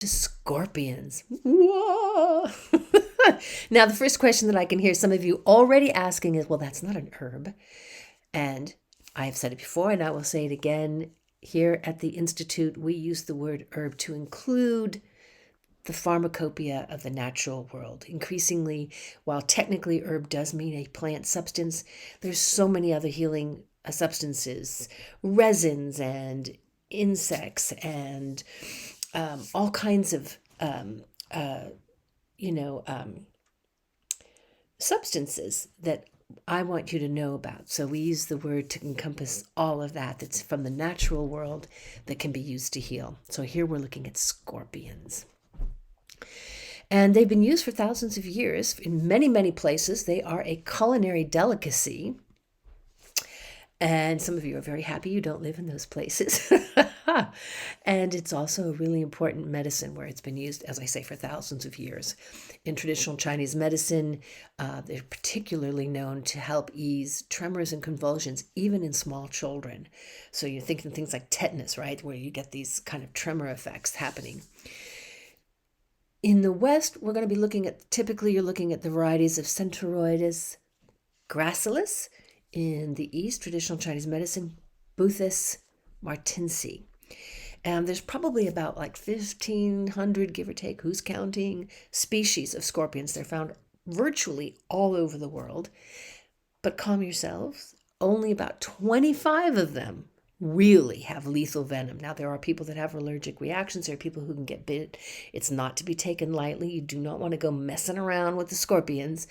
to scorpions. Whoa! Now, the first question that I can hear some of you already asking is, well, that's not an herb. And I have said it before, and I will say it again. Here at the Institute, we use the word herb to include the pharmacopoeia of the natural world. Increasingly, while technically herb does mean a plant substance, there's so many other healing substances, resins and insects and all kinds of you know, substances that I want you to know about. So we use the word to encompass all of that that's from the natural world that can be used to heal. So here we're looking at scorpions. And they've been used for thousands of years in many, many places. They are a culinary delicacy. And some of you are very happy you don't live in those places. And it's also a really important medicine where it's been used, as I say, for thousands of years. In traditional Chinese medicine, they're particularly known to help ease tremors and convulsions, even in small children. So you're thinking things like tetanus, right, where you get these kind of tremor effects happening. In the West, we're going to be looking at, typically you're looking at the varieties of Centauroides gracilis. In the East, traditional Chinese medicine, Boothus martinsi. And there's probably about like 1,500, give or take, who's counting, species of scorpions. They're found virtually all over the world. But calm yourselves, only about 25 of them really have lethal venom. Now, there are people that have allergic reactions. There are people who can get bit. It's not to be taken lightly. You do not want to go messing around with the scorpions.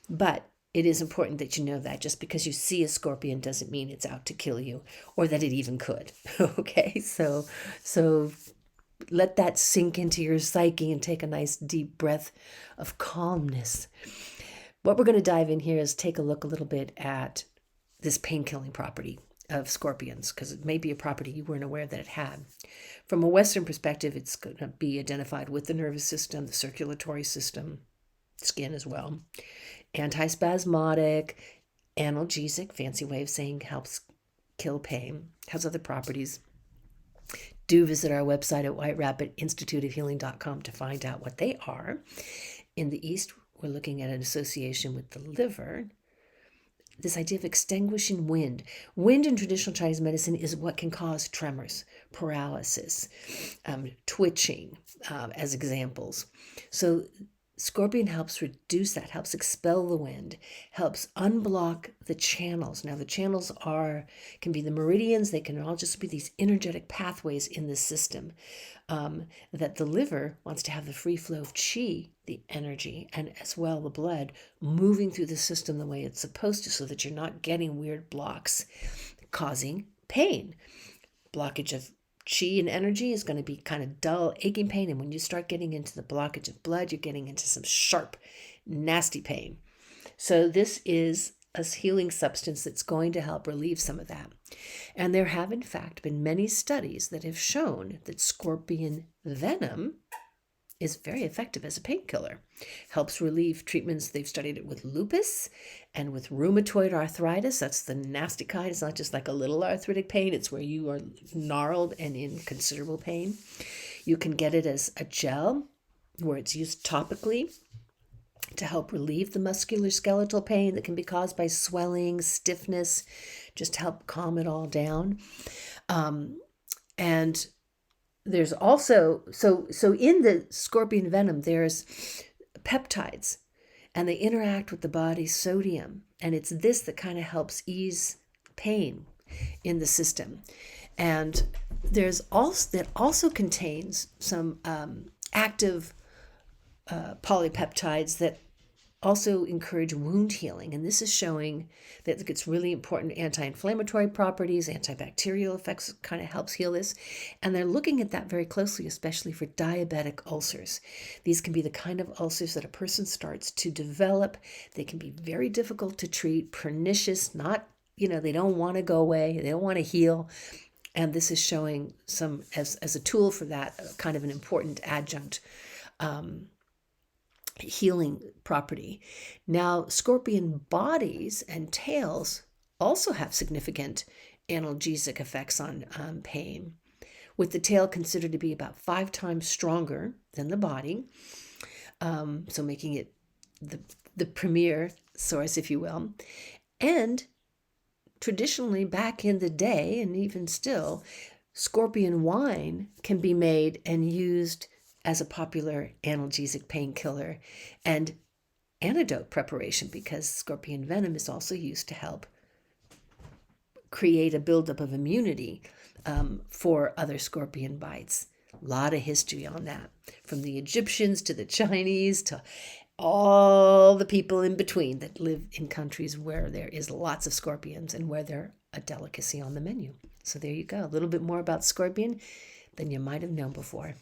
But it is important that you know that just because you see a scorpion doesn't mean it's out to kill you or that it even could. Okay, so let that sink into your psyche and take a nice deep breath of calmness. What we're going to dive in here is take a look a little bit at this pain-killing property of scorpions, because it may be a property you weren't aware that it had. From a Western perspective, it's going to be identified with the nervous system, the circulatory system, skin as well. Antispasmodic, analgesic, fancy way of saying helps kill pain, has other properties. Do visit our website at whiterabbit.instituteofhealing.com to find out what they are. In the East, we're looking at an association with the liver. This idea of extinguishing wind. Wind in traditional Chinese medicine is what can cause tremors, paralysis, twitching, as examples. So scorpion helps reduce that, helps expel the wind, helps unblock the channels. Now, the channels can be the meridians. They can all just be these energetic pathways in the system that the liver wants to have the free flow of qi, the energy, and as well the blood moving through the system the way it's supposed to, so that you're not getting weird blocks causing pain. Blockage of qi and energy is going to be kind of dull, aching pain. And when you start getting into the blockage of blood, you're getting into some sharp, nasty pain. So this is a healing substance that's going to help relieve some of that. And there have, in fact, been many studies that have shown that scorpion venom is very effective as a painkiller. Helps relieve treatments. They've studied it with lupus and with rheumatoid arthritis. That's the nasty kind. It's not just like a little arthritic pain. It's where you are gnarled and in considerable pain. You can get it as a gel where it's used topically to help relieve the musculoskeletal pain that can be caused by swelling, stiffness, just to help calm it all down. And there's also, so in the scorpion venom, there's peptides, and they interact with the body's sodium. And it's this that kind of helps ease pain in the system. And there's also, that also contains some active polypeptides that also encourage wound healing. And this is showing that it's really important anti-inflammatory properties, antibacterial effects, kind of helps heal this. And they're looking at that very closely, especially for diabetic ulcers. These can be the kind of ulcers that a person starts to develop. They can be very difficult to treat, pernicious, not, they don't want to go away, they don't want to heal. And this is showing some, as a tool for that, kind of an important adjunct healing property. Now, scorpion bodies and tails also have significant analgesic effects on pain. with the tail considered to be about 5 times stronger than the body, so making it the premier source, if you will. And traditionally, back in the day, and even still, scorpion wine can be made and used as a popular analgesic painkiller and antidote preparation, because scorpion venom is also used to help create a buildup of immunity for other scorpion bites. A lot of history on that, from the Egyptians to the Chinese to all the people in between that live in countries where there is lots of scorpions and where they're a delicacy on the menu. So there you go, a little bit more about scorpion than you might have known before.